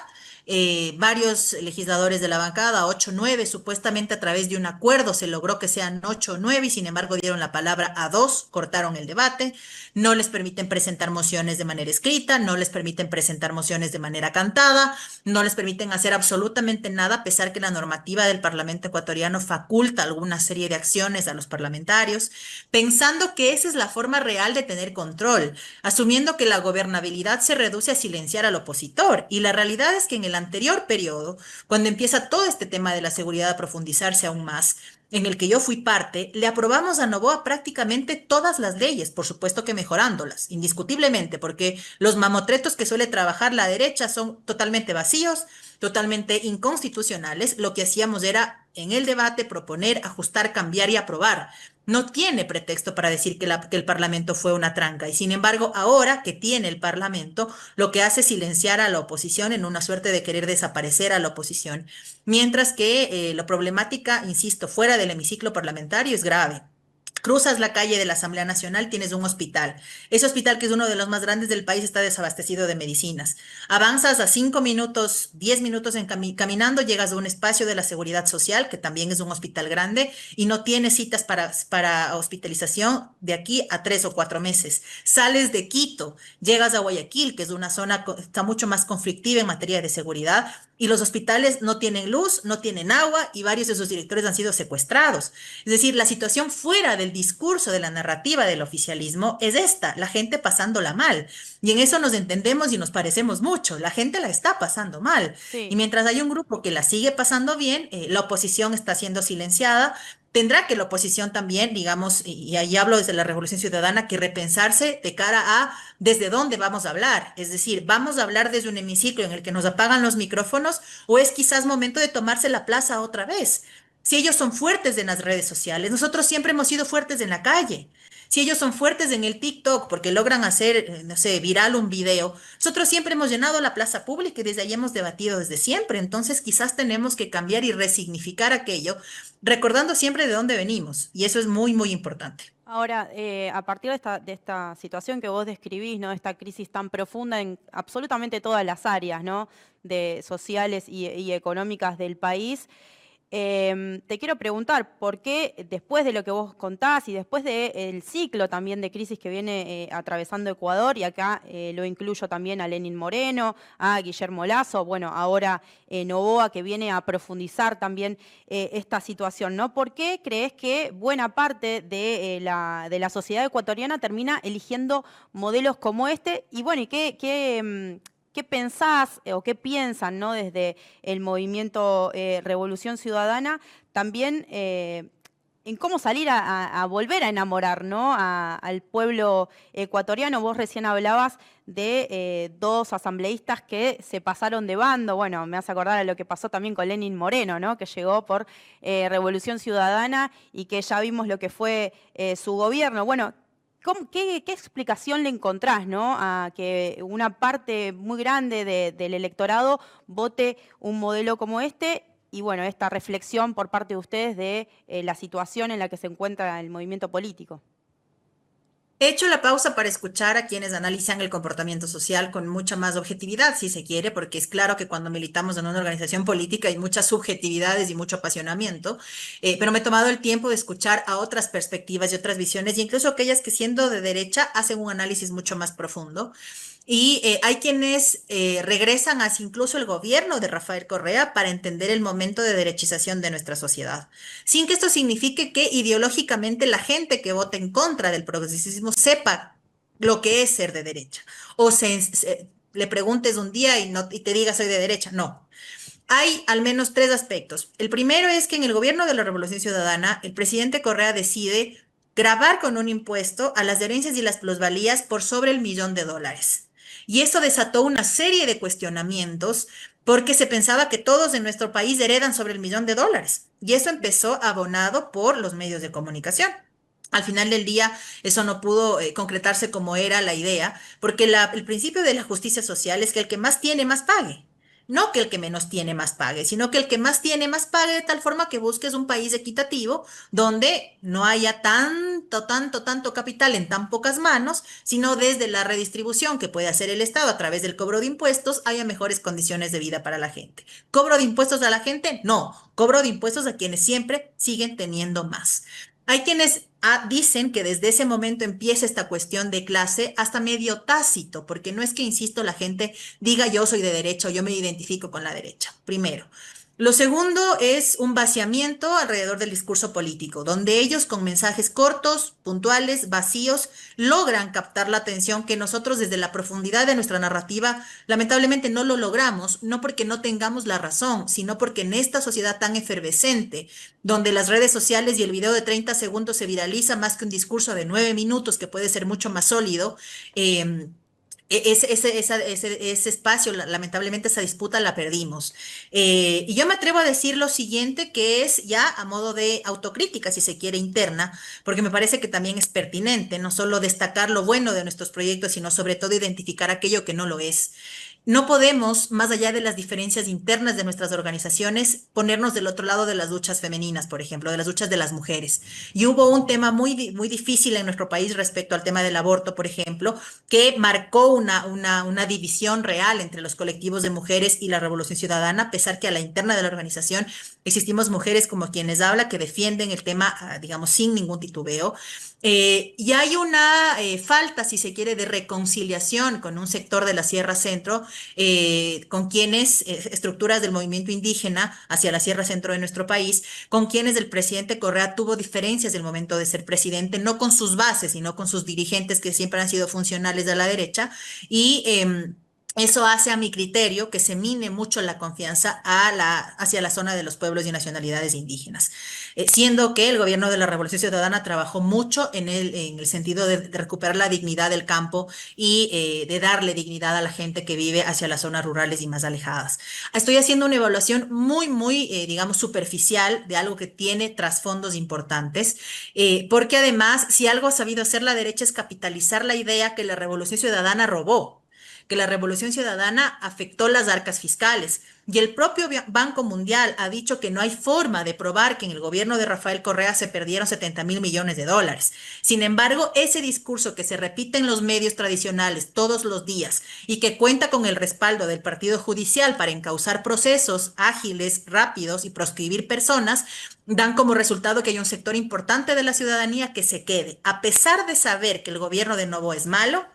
Varios legisladores de la bancada, 8 o 9, supuestamente a través de un acuerdo se logró que sean 8 o 9 y sin embargo dieron la palabra a 2, cortaron el debate, no les permiten presentar mociones de manera escrita, no les permiten presentar mociones de manera cantada, no les permiten hacer absolutamente nada, a pesar que la normativa del Parlamento ecuatoriano faculta alguna serie de acciones a los parlamentarios, pensando que esa es la forma real de tener control, asumiendo que la gobernabilidad se reduce a silenciar al opositor. Y la realidad es que en el anterior periodo, cuando empieza todo este tema de la seguridad a profundizarse aún más, en el que yo fui parte, le aprobamos a Noboa prácticamente todas las leyes, por supuesto que mejorándolas, indiscutiblemente, porque los mamotretos que suele trabajar la derecha son totalmente vacíos, totalmente inconstitucionales. Lo que hacíamos era en el debate proponer, ajustar, cambiar y aprobar. No tiene pretexto para decir que el Parlamento fue una tranca. Y sin embargo, ahora que tiene el Parlamento, lo que hace es silenciar a la oposición en una suerte de querer desaparecer a la oposición. Mientras que la problemática, insisto, fuera del hemiciclo parlamentario es grave. Cruzas la calle de la Asamblea Nacional, tienes un hospital. Ese hospital, que es uno de los más grandes del país, está desabastecido de medicinas. Avanzas a 5 minutos, 10 minutos caminando, llegas a un espacio de la Seguridad Social, que también es un hospital grande, y no tienes citas para hospitalización de aquí a 3 o 4 meses. Sales de Quito, llegas a Guayaquil, que es una zona que está mucho más conflictiva en materia de seguridad, y los hospitales no tienen luz, no tienen agua, y varios de sus directores han sido secuestrados. Es decir, la situación fuera del discurso, de la narrativa del oficialismo es esta, la gente pasándola mal. Y en eso nos entendemos y nos parecemos mucho. La gente la está pasando mal. Y
Sí.
mientras hay un grupo que la sigue pasando bien, la oposición está siendo silenciada. Tendrá que la oposición también, digamos, y ahí hablo desde la Revolución Ciudadana, que repensarse de cara a desde dónde vamos a hablar. Es decir, ¿vamos a hablar desde un hemiciclo en el que nos apagan los micrófonos o es quizás momento de tomarse la plaza otra vez? Si ellos son fuertes en las redes sociales, nosotros siempre hemos sido fuertes en la calle. Si ellos son fuertes en el TikTok porque logran hacer, no sé, viral un video, nosotros siempre hemos llenado la plaza pública y desde ahí hemos debatido desde siempre. Entonces quizás tenemos que cambiar y resignificar aquello, recordando siempre de dónde venimos. Y eso es muy, muy importante.
Ahora, a partir de esta situación que vos describís, ¿no? Esta crisis tan profunda en absolutamente todas las áreas, ¿no? De sociales y económicas del país, te quiero preguntar, ¿por qué después de lo que vos contás y después del ciclo también de crisis que viene atravesando Ecuador, y acá lo incluyo también a Lenín Moreno, a Guillermo Lasso, bueno, ahora Noboa, que viene a profundizar también esta situación, ¿no? ¿Por qué crees que buena parte de la sociedad ecuatoriana termina eligiendo modelos como este? Y bueno, ¿y qué pensás o qué piensan, ¿no? Desde el movimiento Revolución Ciudadana, también en cómo salir a volver a enamorar, ¿no? Al pueblo ecuatoriano? Vos recién hablabas de dos asambleístas que se pasaron de bando. Bueno, me hace acordar a lo que pasó también con Lenín Moreno, ¿no? Que llegó por Revolución Ciudadana y que ya vimos lo que fue su gobierno. Bueno, ¿qué explicación le encontrás, ¿no? A que una parte muy grande del electorado vote un modelo como este? Y bueno, esta reflexión por parte de ustedes de la situación en la que se encuentra el movimiento político.
He hecho la pausa para escuchar a quienes analizan el comportamiento social con mucha más objetividad, si se quiere, porque es claro que cuando militamos en una organización política hay muchas subjetividades y mucho apasionamiento, pero me he tomado el tiempo de escuchar a otras perspectivas y otras visiones, y incluso aquellas que siendo de derecha hacen un análisis mucho más profundo. Y hay quienes regresan hacia incluso el gobierno de Rafael Correa para entender el momento de derechización de nuestra sociedad, sin que esto signifique que ideológicamente la gente que vota en contra del progresismo sepa lo que es ser de derecha, o le preguntes un día y te diga soy de derecha. No. Hay al menos tres aspectos. El primero es que en el gobierno de la Revolución Ciudadana, el presidente Correa decide gravar con un impuesto a las herencias y las plusvalías por sobre $1.000.000. Y eso desató una serie de cuestionamientos porque se pensaba que todos en nuestro país heredan sobre el $1.000.000. Y eso empezó abonado por los medios de comunicación. Al final del día, eso no pudo concretarse como era la idea, porque el principio de la justicia social es que el que más tiene, más pague. No que el que menos tiene más pague, sino que el que más tiene más pague de tal forma que busques un país equitativo donde no haya tanto capital en tan pocas manos, sino desde la redistribución que puede hacer el Estado a través del cobro de impuestos, haya mejores condiciones de vida para la gente. ¿Cobro de impuestos a la gente? No, cobro de impuestos a quienes siempre siguen teniendo más. Hay quienes dicen que desde ese momento empieza esta cuestión de clase hasta medio tácito, porque no es que, insisto, la gente diga yo soy de derecha o yo me identifico con la derecha, primero. Lo segundo es un vaciamiento alrededor del discurso político, donde ellos con mensajes cortos, puntuales, vacíos, logran captar la atención que nosotros desde la profundidad de nuestra narrativa lamentablemente no lo logramos, no porque no tengamos la razón, sino porque en esta sociedad tan efervescente, donde las redes sociales y el video de 30 segundos se viraliza más que un discurso de 9 minutos que puede ser mucho más sólido, eh, ese espacio, lamentablemente esa disputa la perdimos. Y yo me atrevo a decir lo siguiente, que es ya a modo de autocrítica, si se quiere, interna, porque me parece que también es pertinente, no solo destacar lo bueno de nuestros proyectos, sino sobre todo identificar aquello que no lo es. No podemos, más allá de las diferencias internas de nuestras organizaciones, ponernos del otro lado de las luchas femeninas, por ejemplo, de las luchas de las mujeres. Y hubo un tema muy difícil en nuestro país respecto al tema del aborto, por ejemplo, que marcó una división real entre los colectivos de mujeres y la Revolución Ciudadana, a pesar que a la interna de la organización existimos mujeres como quienes habla que defienden el tema, digamos, sin ningún titubeo. Y hay una falta, si se quiere, de reconciliación con un sector de la Sierra Centro, con quienes, estructuras del movimiento indígena hacia la Sierra Centro de nuestro país, con quienes el presidente Correa tuvo diferencias del momento de ser presidente, no con sus bases, sino con sus dirigentes que siempre han sido funcionales de la derecha. Y eso hace, a mi criterio, que se mine mucho la confianza hacia la zona de los pueblos y nacionalidades indígenas, siendo que el gobierno de la Revolución Ciudadana trabajó mucho en el sentido de recuperar la dignidad del campo y de darle dignidad a la gente que vive hacia las zonas rurales y más alejadas. Estoy haciendo una evaluación digamos, superficial de algo que tiene trasfondos importantes, porque además, si algo ha sabido hacer la derecha es capitalizar la idea que la Revolución Ciudadana robó, que la Revolución Ciudadana afectó las arcas fiscales. Y el propio Banco Mundial ha dicho que no hay forma de probar que en el gobierno de Rafael Correa se perdieron 70.000 millones de dólares. Sin embargo, ese discurso que se repite en los medios tradicionales todos los días y que cuenta con el respaldo del Partido Judicial para encauzar procesos ágiles, rápidos y proscribir personas, dan como resultado que hay un sector importante de la ciudadanía que se quede, a pesar de saber que el gobierno de Noboa es malo,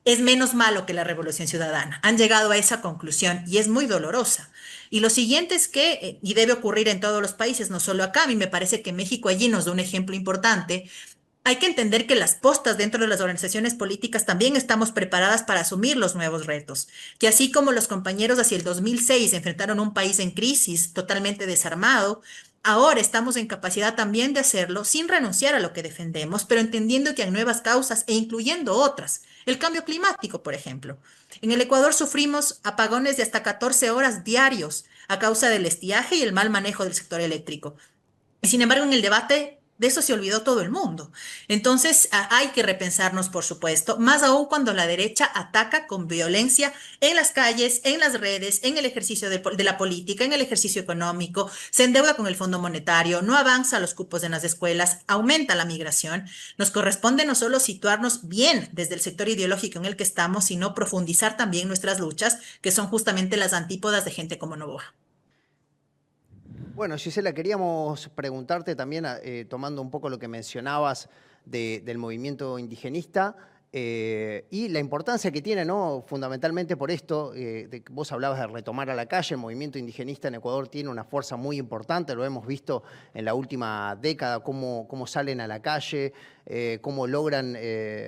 es menos malo que la Revolución Ciudadana. Han llegado a esa conclusión y es muy dolorosa. Y lo siguiente es que, y debe ocurrir en todos los países, no solo acá, a mí me parece que México allí nos da un ejemplo importante. Hay que entender que las postas dentro de las organizaciones políticas también estamos preparadas para asumir los nuevos retos, que así como los compañeros hacia el 2006 enfrentaron un país en crisis, totalmente desarmado, ahora estamos en capacidad también de hacerlo sin renunciar a lo que defendemos, pero entendiendo que hay nuevas causas e incluyendo otras. El cambio climático, por ejemplo. En el Ecuador sufrimos apagones de hasta 14 horas diarios a causa del estiaje y el mal manejo del sector eléctrico. Y sin embargo, en el debate de eso se olvidó todo el mundo. Entonces, hay que repensarnos, por supuesto, más aún cuando la derecha ataca con violencia en las calles, en las redes, en el ejercicio de la política, en el ejercicio económico, se endeuda con el Fondo Monetario, no avanza los cupos en las escuelas, aumenta la migración. Nos corresponde no solo situarnos bien desde el sector ideológico en el que estamos, sino profundizar también nuestras luchas, que son justamente las antípodas de gente como Noboa.
Bueno, Gisela, queríamos preguntarte también, tomando un poco lo que mencionabas del movimiento indigenista y la importancia que tiene, ¿no? Fundamentalmente por esto, vos hablabas de retomar a la calle, el movimiento indigenista en Ecuador tiene una fuerza muy importante, lo hemos visto en la última década, cómo salen a la calle cómo logran,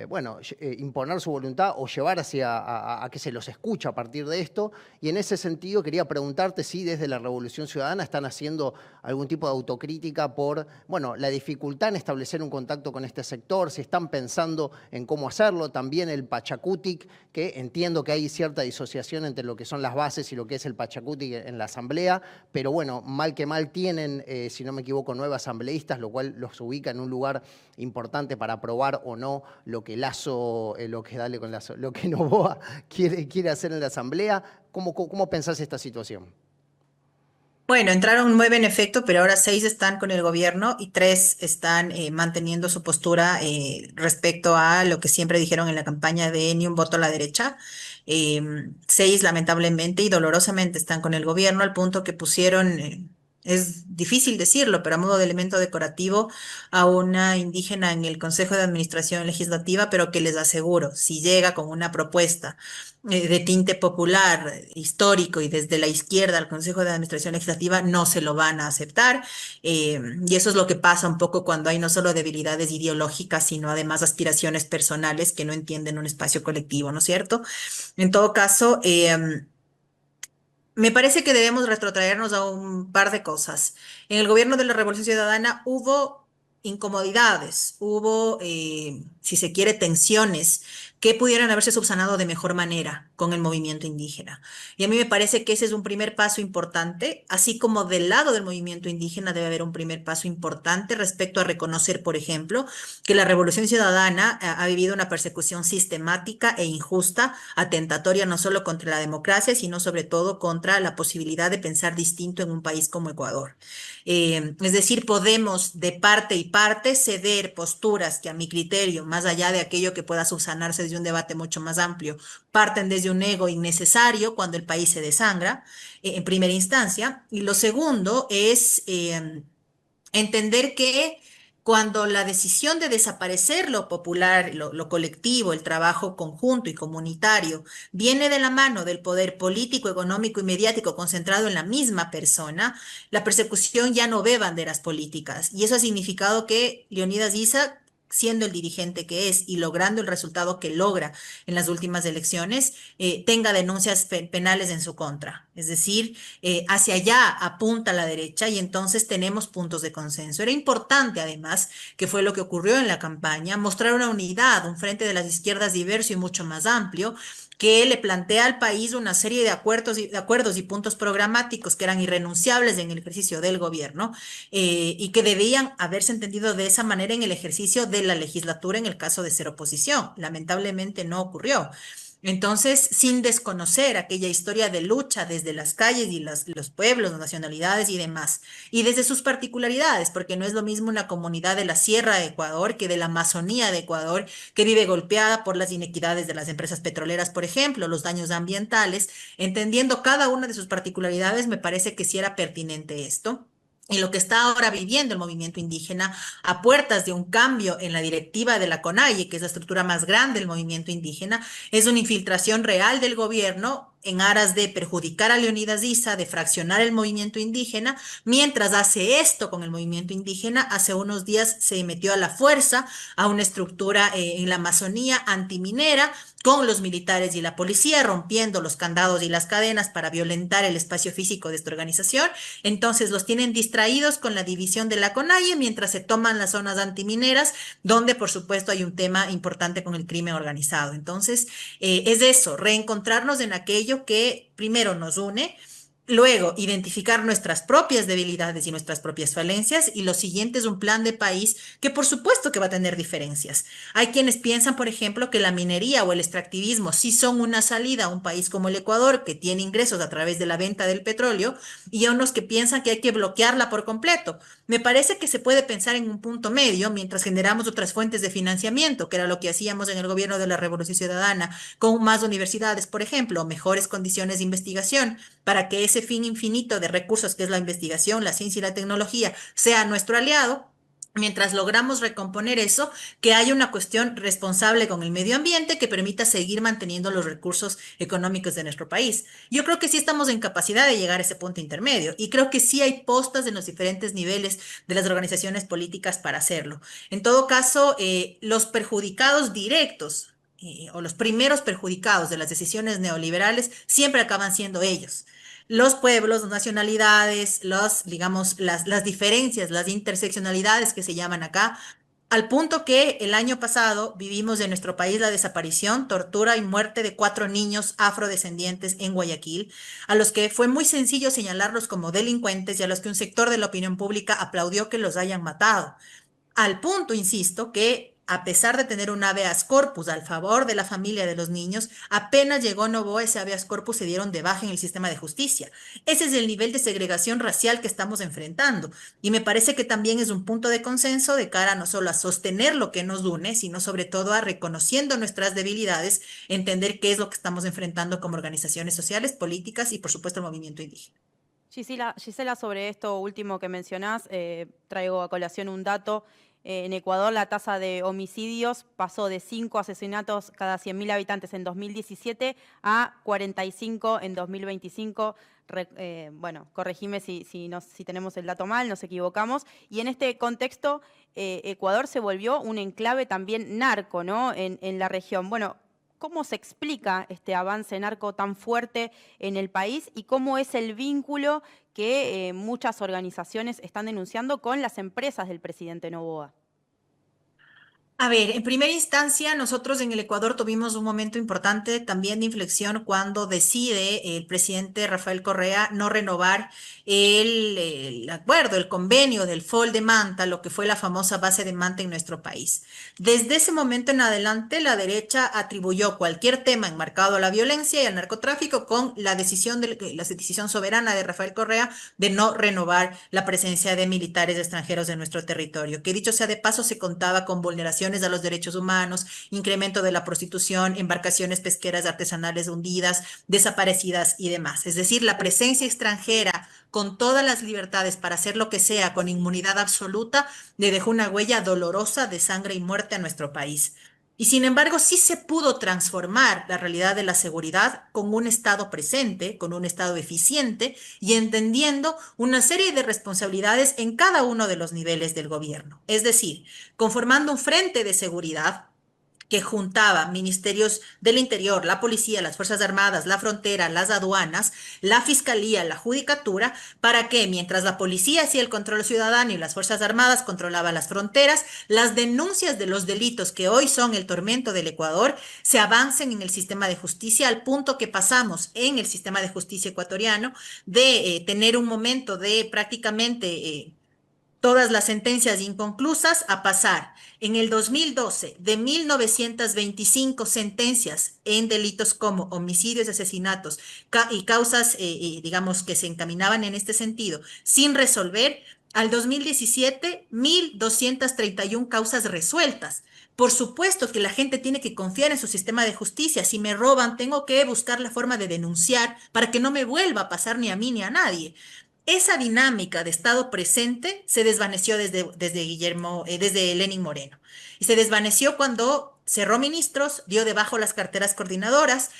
bueno, imponer su voluntad o llevar hacia a que se los escucha a partir de esto. Y en ese sentido quería preguntarte si desde la Revolución Ciudadana están haciendo algún tipo de autocrítica por, bueno, la dificultad en establecer un contacto con este sector, si están pensando en cómo hacerlo. También el Pachacutic, que entiendo que hay cierta disociación entre lo que son las bases y lo que es el Pachacutic en la Asamblea, pero bueno, mal que mal tienen, si no me equivoco, 9 asambleístas, lo cual los ubica en un lugar importante para aprobar o no lo que Lasso, lo que Noboa quiere hacer en la Asamblea. ¿Cómo pensás esta situación?
Bueno, entraron 9 en efecto, pero ahora 6 están con el gobierno y 3 están manteniendo su postura respecto a lo que siempre dijeron en la campaña de ni un voto a la derecha. 6 lamentablemente y dolorosamente están con el gobierno al punto que pusieron, es difícil decirlo, pero a modo de elemento decorativo a una indígena en el Consejo de Administración Legislativa, pero que les aseguro, si llega con una propuesta de tinte popular, histórico y desde la izquierda al Consejo de Administración Legislativa no se lo van a aceptar. Y eso es lo que pasa un poco cuando hay no solo debilidades ideológicas, sino además aspiraciones personales que no entienden un espacio colectivo, ¿no es cierto? En todo caso, me parece que debemos retrotraernos a un par de cosas. En el gobierno de la Revolución Ciudadana hubo incomodidades, hubo, si se quiere, tensiones que pudieran haberse subsanado de mejor manera con el movimiento indígena. Y a mí me parece que ese es un primer paso importante, así como del lado del movimiento indígena debe haber un primer paso importante respecto a reconocer, por ejemplo, que la Revolución Ciudadana ha vivido una persecución sistemática e injusta, atentatoria no solo contra la democracia, sino sobre todo contra la posibilidad de pensar distinto en un país como Ecuador. Es decir, podemos de parte y parte ceder posturas que a mi criterio, más allá de aquello que pueda subsanarse desde un debate mucho más amplio, parten desde un ego innecesario cuando el país se desangra, en primera instancia. Y lo segundo es entender que cuando la decisión de desaparecer lo popular, lo colectivo, el trabajo conjunto y comunitario viene de la mano del poder político, económico y mediático concentrado en la misma persona, la persecución ya no ve banderas políticas. Y eso ha significado que Leonidas Issa, siendo el dirigente que es y logrando el resultado que logra en las últimas elecciones, tenga denuncias penales en su contra. Es decir, hacia allá apunta la derecha y entonces tenemos puntos de consenso. Era importante, además, que fue lo que ocurrió en la campaña, mostrar una unidad, un frente de las izquierdas diverso y mucho más amplio, que le plantea al país una serie de acuerdos y puntos programáticos que eran irrenunciables en el ejercicio del gobierno y que debían haberse entendido de esa manera en el ejercicio de la legislatura en el caso de ser oposición. Lamentablemente no ocurrió. Entonces, sin desconocer aquella historia de lucha desde las calles y los pueblos, las nacionalidades y demás, y desde sus particularidades, porque no es lo mismo una comunidad de la Sierra de Ecuador que de la Amazonía de Ecuador, que vive golpeada por las inequidades de las empresas petroleras, por ejemplo, los daños ambientales. Entendiendo cada una de sus particularidades, me parece que sí era pertinente esto. Y lo que está ahora viviendo el movimiento indígena a puertas de un cambio en la directiva de la CONAIE, que es la estructura más grande del movimiento indígena, es una infiltración real del gobierno en aras de perjudicar a Leonidas Issa, de fraccionar el movimiento indígena. Mientras hace esto con el movimiento indígena, hace unos días se metió a la fuerza a una estructura en la Amazonía antiminera, con los militares y la policía rompiendo los candados y las cadenas para violentar el espacio físico de esta organización. Entonces los tienen distraídos con la división de la CONAIE mientras se toman las zonas antimineras, donde por supuesto hay un tema importante con el crimen organizado. Entonces es eso, reencontrarnos en aquello que primero nos une. Luego, identificar nuestras propias debilidades y nuestras propias falencias. Y lo siguiente es un plan de país que por supuesto que va a tener diferencias. Hay quienes piensan, por ejemplo, que la minería o el extractivismo sí son una salida a un país como el Ecuador, que tiene ingresos a través de la venta del petróleo, y a unos que piensan que hay que bloquearla por completo. Me parece que se puede pensar en un punto medio mientras generamos otras fuentes de financiamiento, que era lo que hacíamos en el gobierno de la Revolución Ciudadana, con más universidades, por ejemplo, mejores condiciones de investigación, para que ese fin infinito de recursos que es la investigación, la ciencia y la tecnología sea nuestro aliado. mientras logramos recomponer eso, que haya una cuestión responsable con el medio ambiente que permita seguir manteniendo los recursos económicos de nuestro país. Yo creo que sí estamos en capacidad de llegar a ese punto intermedio y creo que sí hay postas en los diferentes niveles de las organizaciones políticas para hacerlo. En todo caso, los perjudicados directos o los primeros perjudicados de las decisiones neoliberales siempre acaban siendo ellos. Los pueblos, las nacionalidades, digamos, las diferencias, las interseccionalidades que se llaman acá, al punto que el año pasado vivimos en nuestro país la desaparición, tortura y muerte de 4 niños afrodescendientes en Guayaquil, a los que fue muy sencillo señalarlos como delincuentes y a los que un sector de la opinión pública aplaudió que los hayan matado. Al punto, insisto, que a pesar de tener un habeas corpus al favor de la familia de los niños, apenas llegó Noboa, ese habeas corpus se dieron de baja en el sistema de justicia. Ese es el nivel de segregación racial que estamos enfrentando. Y me parece que también es un punto de consenso de cara no solo a sostener lo que nos une, sino sobre todo a reconociendo nuestras debilidades, entender qué es lo que estamos enfrentando como organizaciones sociales, políticas y por supuesto el movimiento indígena.
Gisela, sobre esto último que mencionás, traigo a colación un dato. En Ecuador la tasa de homicidios pasó de 5 asesinatos cada 100.000 habitantes en 2017 a 45 en 2025. Bueno, corregime si tenemos el dato mal, nos equivocamos. Y en este contexto, Ecuador se volvió un enclave también narco, ¿no? En la región. Bueno, ¿cómo se explica este avance narco tan fuerte en el país y cómo es el vínculo que muchas organizaciones están denunciando con las empresas del presidente Noboa?
A ver, en primera instancia, nosotros en el Ecuador tuvimos un momento importante también de inflexión cuando decide el presidente Rafael Correa no renovar el acuerdo, el convenio del FOL de Manta, lo que fue la famosa base de Manta en nuestro país. Desde ese momento en adelante, la derecha atribuyó cualquier tema enmarcado a la violencia y al narcotráfico con la decisión soberana de Rafael Correa de no renovar la presencia de militares extranjeros en nuestro territorio, que dicho sea de paso se contaba con vulneraciones a los derechos humanos, incremento de la prostitución, embarcaciones pesqueras artesanales hundidas, desaparecidas y demás. Es decir, la presencia extranjera con todas las libertades para hacer lo que sea, con inmunidad absoluta, le dejó una huella dolorosa de sangre y muerte a nuestro país. Y sin embargo, sí se pudo transformar la realidad de la seguridad con un Estado presente, con un Estado eficiente y entendiendo una serie de responsabilidades en cada uno de los niveles del gobierno. Es decir, conformando un frente de seguridad que juntaba ministerios del Interior, la policía, las Fuerzas Armadas, la frontera, las aduanas, la fiscalía, la judicatura, para que mientras la policía hacía el control ciudadano y las Fuerzas Armadas controlaban las fronteras, las denuncias de los delitos que hoy son el tormento del Ecuador se avancen en el sistema de justicia al punto que pasamos en el sistema de justicia ecuatoriano de tener un momento de prácticamente todas las sentencias inconclusas a pasar en el 2012 de 1925 sentencias en delitos como homicidios, asesinatos y causas, digamos, que se encaminaban en este sentido, sin resolver, al 2017, 1.231 causas resueltas. Por supuesto que la gente tiene que confiar en su sistema de justicia. Si me roban, tengo que buscar la forma de denunciar para que no me vuelva a pasar ni a mí ni a nadie. Esa dinámica de Estado presente se desvaneció desde Lenín Moreno. Y se desvaneció cuando cerró ministros, dio debajo las carteras coordinadoras,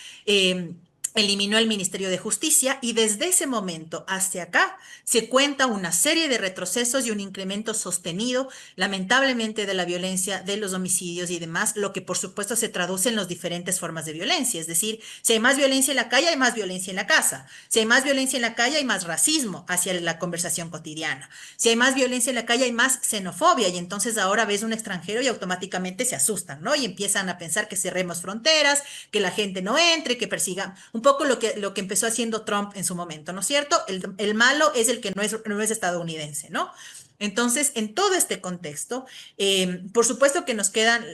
eliminó el Ministerio de Justicia y desde ese momento hacia acá se cuenta una serie de retrocesos y un incremento sostenido, lamentablemente, de la violencia, de los homicidios y demás, lo que por supuesto se traduce en las diferentes formas de violencia. Es decir, si hay más violencia en la calle, hay más violencia en la casa. Si hay más violencia en la calle, hay más racismo hacia la conversación cotidiana. Si hay más violencia en la calle, hay más xenofobia y entonces ahora ves un extranjero y automáticamente se asustan, ¿no? Y empiezan a pensar que cerremos fronteras, que la gente no entre, que persigan. Un poco lo que empezó haciendo Trump en su momento, ¿no es cierto? El malo es el que no es estadounidense, ¿no? Entonces, en todo este contexto, por supuesto que nos quedan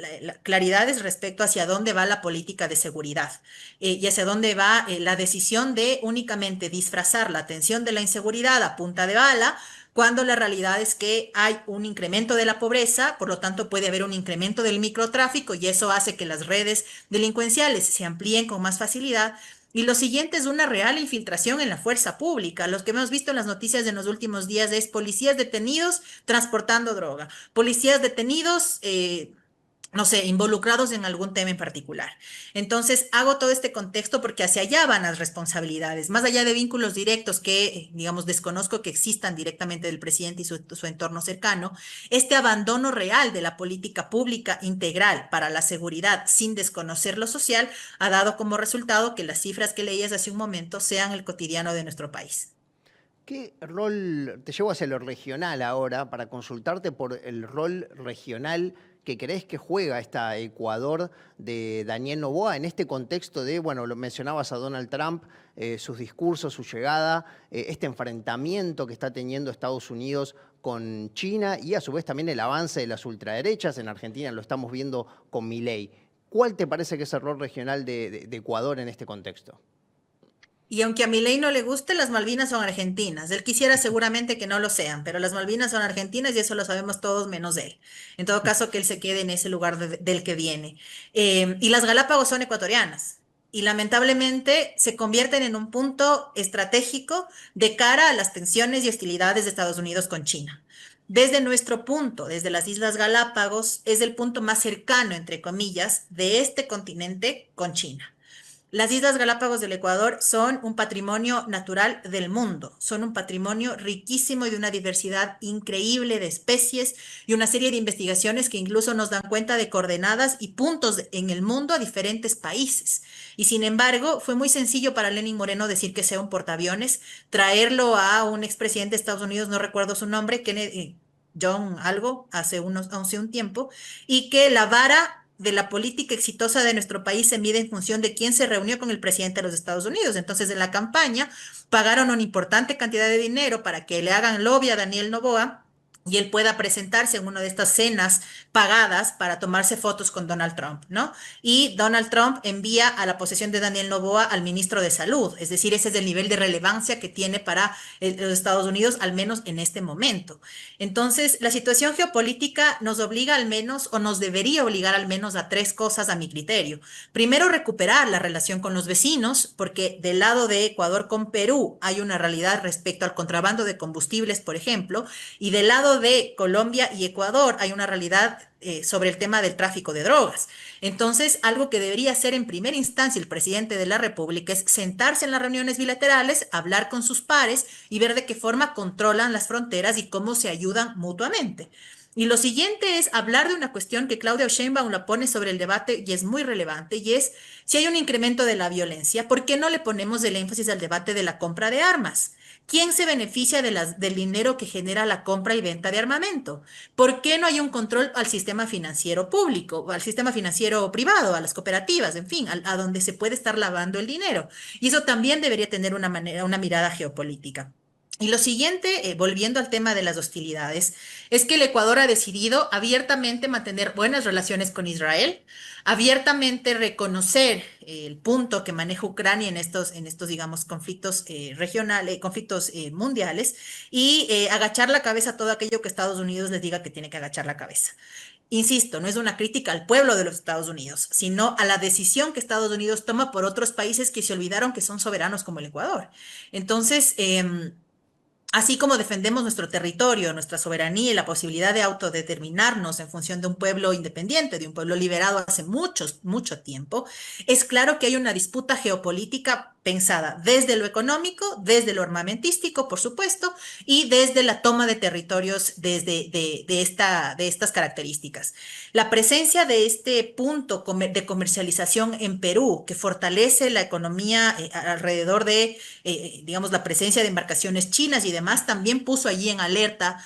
claridades respecto hacia dónde va la política de seguridad y hacia dónde va la decisión de únicamente disfrazar la atención de la inseguridad a punta de bala, cuando la realidad es que hay un incremento de la pobreza, por lo tanto puede haber un incremento del microtráfico y eso hace que las redes delincuenciales se amplíen con más facilidad. Y lo siguiente es una real infiltración en la fuerza pública. Lo que hemos visto en las noticias de los últimos días es policías detenidos transportando droga, policías detenidos, no sé, involucrados en algún tema en particular. Entonces, hago todo este contexto porque hacia allá van las responsabilidades, más allá de vínculos directos que, digamos, desconozco que existan directamente del presidente y su entorno cercano, este abandono real de la política pública integral para la seguridad sin desconocer lo social ha dado como resultado que las cifras que leías hace un momento sean el cotidiano de nuestro país.
¿Qué rol, te llevo hacia lo regional ahora, para consultarte por el rol regional que crees que juega esta Ecuador de Daniel Noboa en este contexto de, bueno, lo mencionabas a Donald Trump, sus discursos, su llegada, este enfrentamiento que está teniendo Estados Unidos con China y a su vez también el avance de las ultraderechas? En Argentina lo estamos viendo con Milei. ¿Cuál te parece que es el rol regional de Ecuador en este contexto?
Y aunque a Milei no le guste, las Malvinas son argentinas. Él quisiera seguramente que no lo sean, pero las Malvinas son argentinas y eso lo sabemos todos menos él. En todo caso, que él se quede en ese lugar del que viene. Y las Galápagos son ecuatorianas. Y lamentablemente se convierten en un punto estratégico de cara a las tensiones y hostilidades de Estados Unidos con China. Desde nuestro punto, desde las Islas Galápagos, es el punto más cercano, entre comillas, de este continente con China. Las Islas Galápagos del Ecuador son un patrimonio natural del mundo, son un patrimonio riquísimo y de una diversidad increíble de especies y una serie de investigaciones que incluso nos dan cuenta de coordenadas y puntos en el mundo a diferentes países. Y sin embargo, fue muy sencillo para Lenín Moreno decir que sea un portaaviones, traerlo a un expresidente de Estados Unidos, no recuerdo su nombre, Kennedy, John algo, hace un tiempo, y que la vara de la política exitosa de nuestro país se mide en función de quién se reunió con el presidente de los Estados Unidos. Entonces, en la campaña pagaron una importante cantidad de dinero para que le hagan lobby a Daniel Noboa y él pueda presentarse en una de estas cenas pagadas para tomarse fotos con Donald Trump, ¿no? Y Donald Trump envía a la posesión de Daniel Noboa al ministro de Salud, es decir, ese es el nivel de relevancia que tiene para los Estados Unidos, al menos en este momento. Entonces, la situación geopolítica nos obliga al menos, o nos debería obligar al menos a tres cosas a mi criterio. Primero, recuperar la relación con los vecinos, porque del lado de Ecuador con Perú hay una realidad respecto al contrabando de combustibles, por ejemplo, y del lado de Colombia y Ecuador hay una realidad sobre el tema del tráfico de drogas. Entonces, algo que debería hacer en primera instancia el presidente de la República es sentarse en las reuniones bilaterales, hablar con sus pares y ver de qué forma controlan las fronteras y cómo se ayudan mutuamente. Y lo siguiente es hablar de una cuestión que Claudia Sheinbaum la pone sobre el debate y es muy relevante, y es si hay un incremento de la violencia, ¿por qué no le ponemos el énfasis al debate de la compra de armas? ¿Quién se beneficia del dinero que genera la compra y venta de armamento? ¿Por qué no hay un control al sistema financiero público, al sistema financiero privado, a las cooperativas, en fin, a donde se puede estar lavando el dinero? Y eso también debería tener una mirada geopolítica. Y lo siguiente, volviendo al tema de las hostilidades, es que el Ecuador ha decidido abiertamente mantener buenas relaciones con Israel, abiertamente reconocer el punto que maneja Ucrania en estos digamos, conflictos regionales, conflictos mundiales, y agachar la cabeza a todo aquello que Estados Unidos les diga que tiene que agachar la cabeza. Insisto, no es una crítica al pueblo de los Estados Unidos, sino a la decisión que Estados Unidos toma por otros países que se olvidaron que son soberanos como el Ecuador. Entonces, así como defendemos nuestro territorio, nuestra soberanía y la posibilidad de autodeterminarnos en función de un pueblo independiente, de un pueblo liberado hace mucho tiempo, es claro que hay una disputa geopolítica pensada desde lo económico, desde lo armamentístico, por supuesto, y desde la toma de territorios de estas características. La presencia de este punto de comercialización en Perú, que fortalece la economía alrededor de, digamos, la presencia de embarcaciones chinas y demás, también puso allí en alerta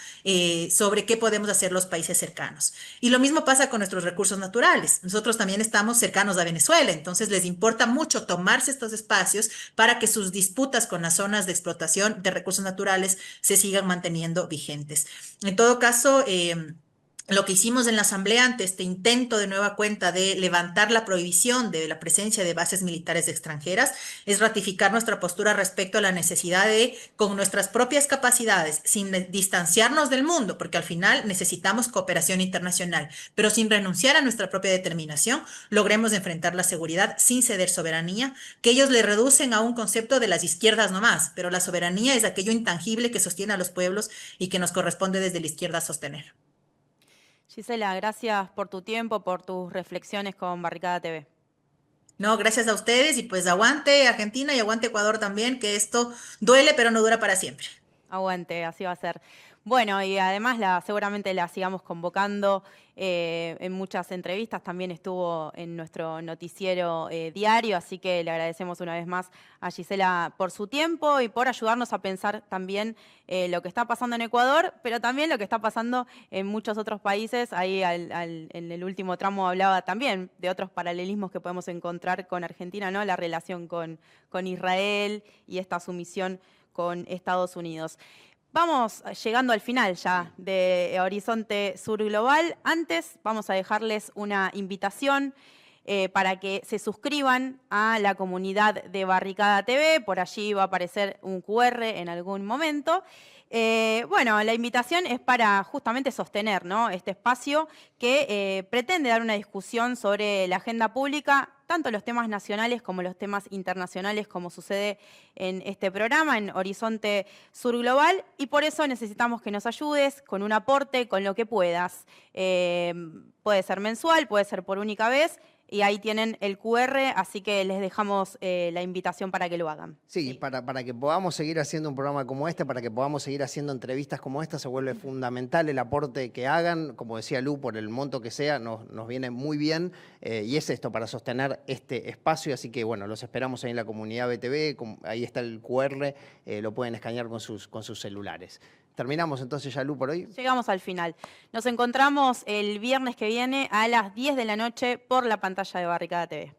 sobre qué podemos hacer los países cercanos. Y lo mismo pasa con nuestros recursos naturales. Nosotros también estamos cercanos a Venezuela, entonces les importa mucho tomarse estos espacios para que sus disputas con las zonas de explotación de recursos naturales se sigan manteniendo vigentes. En todo caso, Lo que hicimos en la Asamblea ante este intento de nueva cuenta de levantar la prohibición de la presencia de bases militares extranjeras es ratificar nuestra postura respecto a la necesidad de, con nuestras propias capacidades, sin distanciarnos del mundo, porque al final necesitamos cooperación internacional, pero sin renunciar a nuestra propia determinación, logremos enfrentar la seguridad sin ceder soberanía, que ellos le reducen a un concepto de las izquierdas nomás, pero la soberanía es aquello intangible que sostiene a los pueblos y que nos corresponde desde la izquierda sostener.
Gisela, gracias por tu tiempo, por tus reflexiones con Barricada TV.
No, gracias a ustedes y pues aguante Argentina y aguante Ecuador también, que esto duele pero no dura para siempre.
Aguante, así va a ser. Bueno, y además seguramente la sigamos convocando en muchas entrevistas, también estuvo en nuestro noticiero diario, así que le agradecemos una vez más a Gisela por su tiempo y por ayudarnos a pensar también lo que está pasando en Ecuador, pero también lo que está pasando en muchos otros países. Ahí en el último tramo hablaba también de otros paralelismos que podemos encontrar con Argentina, ¿no? La relación con Israel y esta sumisión con Estados Unidos. Vamos llegando al final ya de Horizonte Sur Global. Antes vamos a dejarles una invitación para que se suscriban a la comunidad de Barricada TV. Por allí va a aparecer un QR en algún momento. Bueno, la invitación es para justamente sostener, ¿no?, este espacio que pretende dar una discusión sobre la agenda pública, tanto los temas nacionales como los temas internacionales, como sucede en este programa, en Horizonte Sur Global, y por eso necesitamos que nos ayudes con un aporte, con lo que puedas. Puede ser mensual, puede ser por única vez, y ahí tienen el QR, así que les dejamos la invitación para que lo hagan.
Sí, para que podamos seguir haciendo un programa como este, para que podamos seguir haciendo entrevistas como esta, se vuelve fundamental el aporte que hagan. Como decía Lu, por el monto que sea, nos viene muy bien. Y es esto, para sostener este espacio. Así que, bueno, los esperamos ahí en la comunidad BTV. Ahí está el QR, lo pueden escanear con sus celulares. Terminamos entonces ya, Lu, por hoy.
Llegamos al final. Nos encontramos el viernes que viene a las 10 de la noche por la pantalla de Barricada TV.